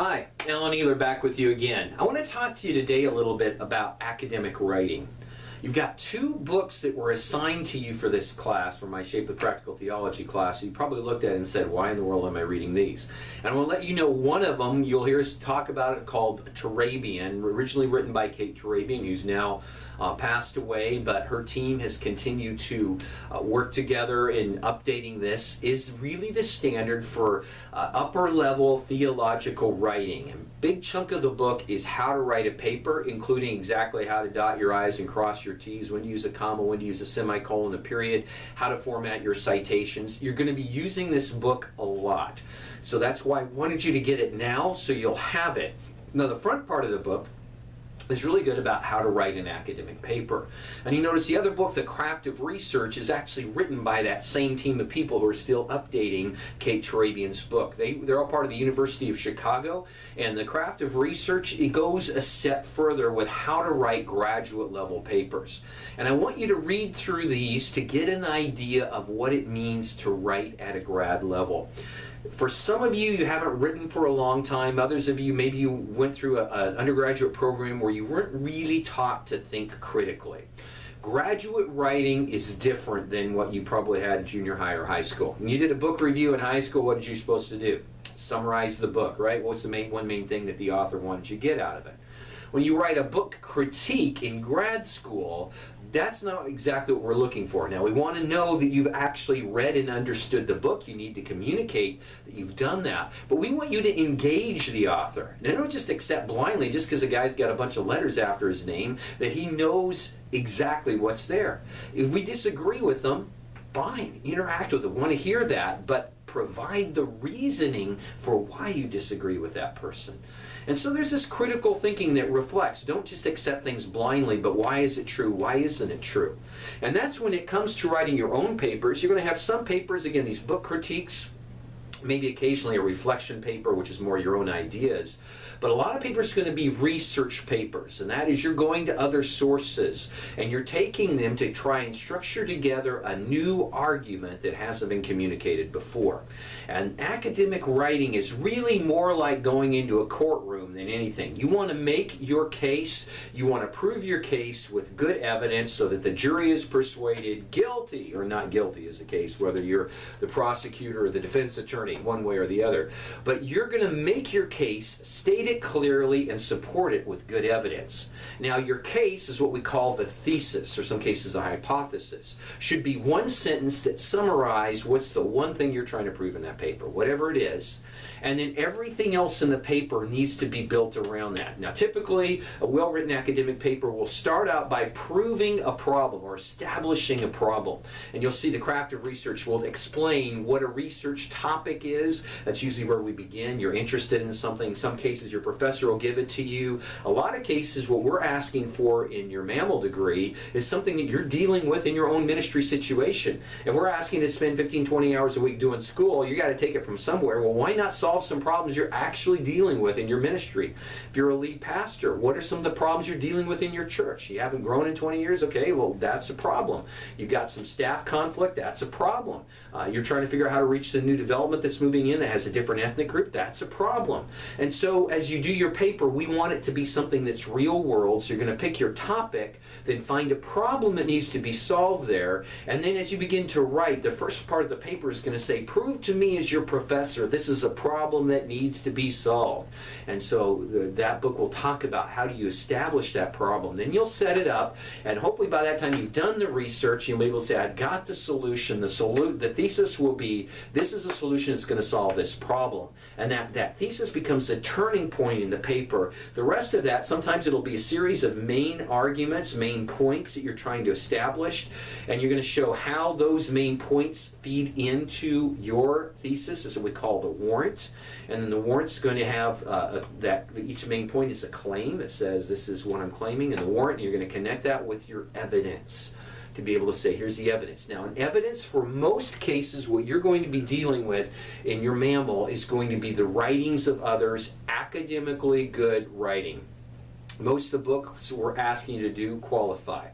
Hi, Alan Ehler back with you again. I want to talk to you today a little bit about academic writing. You've got two books that were assigned to you for this class, for my Shape of Practical Theology class. You probably looked at it and said, why in the world am I reading these? And I want to let you know one of them, you'll hear us talk about it, called Turabian, originally written by Kate Turabian, who's now passed away, but her team has continued to work together in updating this, is really the standard for upper level theological writing. And a big chunk of the book is how to write a paper, including exactly how to dot your I's and cross your T's, when to use a comma, when to use a semicolon, a period, how to format your citations. You're going to be using this book a lot. So that's why I wanted you to get it now so you'll have it. Now the front part of the book is really good about how to write an academic paper. And you notice the other book, The Craft of Research, is actually written by that same team of people who are still updating Kate Turabian's book. They're all part of the University of Chicago, and The Craft of Research, it goes a step further with how to write graduate level papers. And I want you to read through these to get an idea of what it means to write at a grad level. For some of you, you haven't written for a long time. Others of you, maybe you went through an undergraduate program where you weren't really taught to think critically. Graduate writing is different than what you probably had in junior high or high school. When you did a book review in high school, what did you supposed to do? Summarize the book, right? What's the one main thing that the author wanted you to get out of it? When you write a book critique in grad school, that's not exactly what we're looking for. Now, we want to know that you've actually read and understood the book. You need to communicate that you've done that. But we want you to engage the author. Now, don't just accept blindly, just because a guy's got a bunch of letters after his name, that he knows exactly what's there. If we disagree with them, fine, interact with them. Want to hear that, but provide the reasoning for why you disagree with that person. And so there's this critical thinking that reflects, don't just accept things blindly, but why is it true? Why isn't it true? And that's when it comes to writing your own papers. You're going to have some papers, again, these book critiques, maybe occasionally a reflection paper, which is more your own ideas. But a lot of papers are going to be research papers, and that is you're going to other sources, and you're taking them to try and structure together a new argument that hasn't been communicated before. And academic writing is really more like going into a courtroom than anything. You want to make your case, you want to prove your case with good evidence so that the jury is persuaded guilty or not guilty is the case, whether you're the prosecutor or the defense attorney, one way or the other. But you're going to make your case, state it clearly, and support it with good evidence. Now, your case is what we call the thesis, or some cases a hypothesis. Should be one sentence that summarizes what's the one thing you're trying to prove in that paper, whatever it is. And then everything else in the paper needs to be built around that. Now, typically, a well-written academic paper will start out by proving a problem or establishing a problem. And you'll see the Craft of Research will explain what a research topic is. That's usually where we begin. You're interested in something. In some cases, your professor will give it to you. A lot of cases, what we're asking for in your mammal degree is something that you're dealing with in your own ministry situation. If we're asking to spend 15, 20 hours a week doing school, you got to take it from somewhere. Well, why not solve some problems you're actually dealing with in your ministry? If you're a lead pastor, what are some of the problems you're dealing with in your church? You haven't grown in 20 years? Okay, well, that's a problem. You've got some staff conflict? That's a problem. You're trying to figure out how to reach the new development that's moving in that has a different ethnic group? That's a problem. And so as you do your paper, we want it to be something that's real world. So you're going to pick your topic, then find a problem that needs to be solved there. And then as you begin to write, the first part of the paper is going to say, prove to me as your professor this is a problem that needs to be solved. And so that book will talk about how do you establish that problem. Then you'll set it up, and hopefully by that time you've done the research, you'll be able to say, I've got the solution. The thesis will be, this is a solution that's going to solve this problem. And that thesis becomes a turning point in the paper. The rest of that, sometimes it'll be a series of main arguments, main points that you're trying to establish, and you're going to show how those main points feed into your thesis. This is what we call the warrant. And then the warrant's going to have each main point is a claim that says this is what I'm claiming, and the warrant, you're going to connect that with your evidence to be able to say, here's the evidence. Now, in evidence, for most cases, what you're going to be dealing with in your mammal is going to be the writings of others, academically good writing. Most of the books we're asking you to do qualify.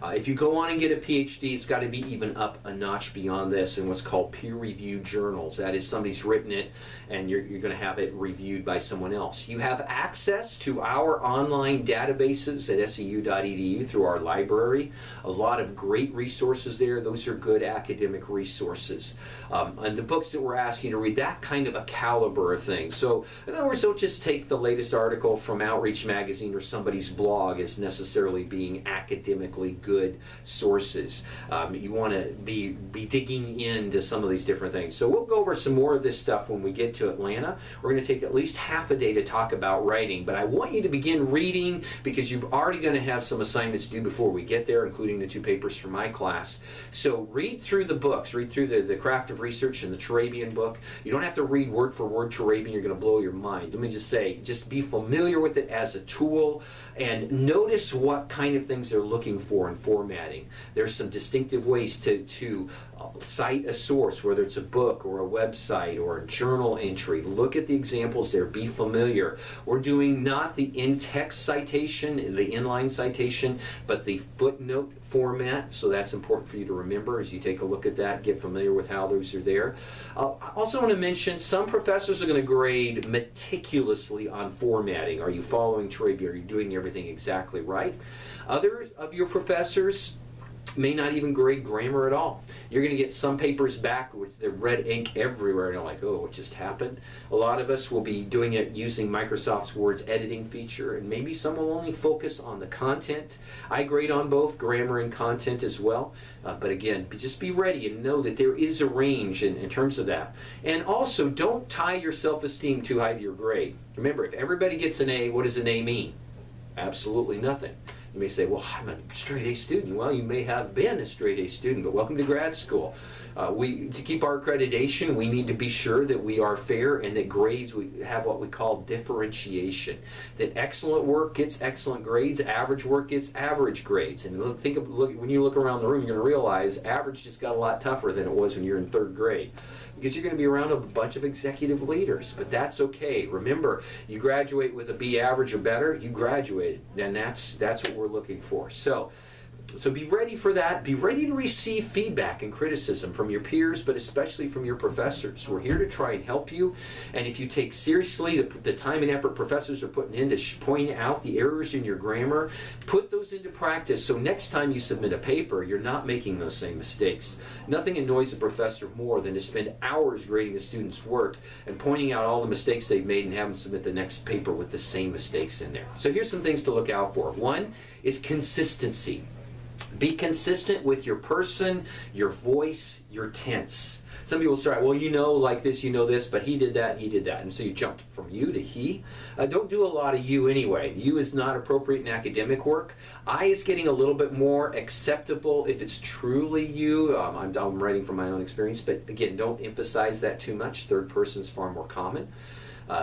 If you go on and get a PhD, it's got to be even up a notch beyond this in what's called peer-reviewed journals. That is, somebody's written it and you're going to have it reviewed by someone else. You have access to our online databases at seu.edu through our library. A lot of great resources there. Those are good academic resources. And the books that we're asking you to read, that kind of a caliber of thing. So in other words, don't just take the latest article from Outreach Magazine or somebody's blog as necessarily being academically good sources. You want to be digging into some of these different things. So we'll go over some more of this stuff when we get to Atlanta. We're going to take at least half a day to talk about writing, but I want you to begin reading because you're already going to have some assignments due before we get there, including the 2 papers for my class. So read through the books. Read through the Craft of Research and the Turabian book. You don't have to read word for word Turabian. You're going to blow your mind. Let me just say, just be familiar with it as a tool and notice what kind of things they're looking for in formatting. There's some distinctive ways to cite a source, whether it's a book or a website or a journal entry. Look at the examples there. Be familiar. We're doing not the in-text citation, the inline citation, but the footnote format, so that's important for you to remember as you take a look at that, get familiar with how those are there. I also want to mention some professors are going to grade meticulously on formatting. Are you following Turabian? Are you doing everything exactly right? Other of your professors may not even grade grammar at all. You're going to get some papers back with the red ink everywhere and you're like, oh, what just happened? A lot of us will be doing it using Microsoft's Word's editing feature, and maybe some will only focus on the content. I grade on both grammar and content as well, but again, just be ready and know that there is a range in terms of that. And also, don't tie your self-esteem too high to your grade. Remember, if everybody gets an A, what does an A mean? Absolutely nothing. You may say, well, I'm a straight A student. Well, you may have been a straight A student, but welcome to grad school. To keep our accreditation, we need to be sure that we are fair and that grades, we have what we call differentiation. That excellent work gets excellent grades, average work gets average grades. And when you look around the room, you're going to realize average just got a lot tougher than it was when you're in 3rd grade. Because you're going to be around a bunch of executive leaders, but that's okay. Remember, you graduate with a B average or better, you graduated, and that's what we're looking for. So be ready for that. Be ready to receive feedback and criticism from your peers, but especially from your professors. We're here to try and help you, and if you take seriously the time and effort professors are putting in to point out the errors in your grammar, put those into practice so next time you submit a paper, you're not making those same mistakes. Nothing annoys a professor more than to spend hours grading a student's work and pointing out all the mistakes they've made and have them submit the next paper with the same mistakes in there. So here's some things to look out for. One is consistency. Be consistent with your person, your voice, your tense. Some people start, well, you know, like this, you know this, but he did that, and he did that. And so you jumped from you to he. Don't do a lot of you anyway. You is not appropriate in academic work. I is getting a little bit more acceptable if it's truly you. I'm writing from my own experience, but again, don't emphasize that too much. 3rd person is far more common.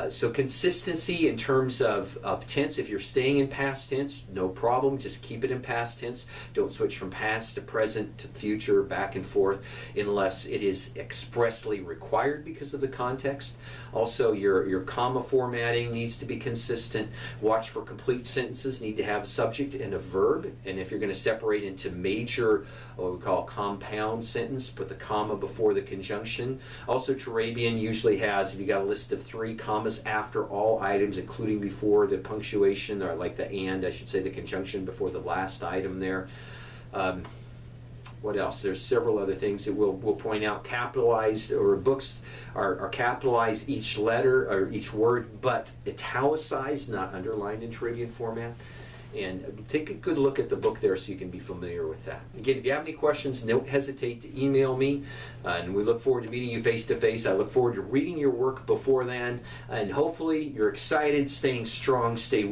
So consistency in terms of tense. If you're staying in past tense, no problem. Just keep it in past tense. Don't switch from past to present to future, back and forth, unless it is expressly required because of the context. Also, your comma formatting needs to be consistent. Watch for complete sentences. Need to have a subject and a verb. And if you're going to separate into major, what we call a compound sentence, put the comma before the conjunction. Also, Turabian usually has, if you got a list of 3 commas after all items, including before the punctuation, or like the and, I should say the conjunction before the last item there. What else? There's several other things that we'll point out. Capitalized, or books are capitalized each letter or each word, but italicized, not underlined in Turabian format. And take a good look at the book there so you can be familiar with that. Again, if you have any questions, don't hesitate to email me. And we look forward to meeting you face to face. I look forward to reading your work before then. And hopefully you're excited, staying strong, stay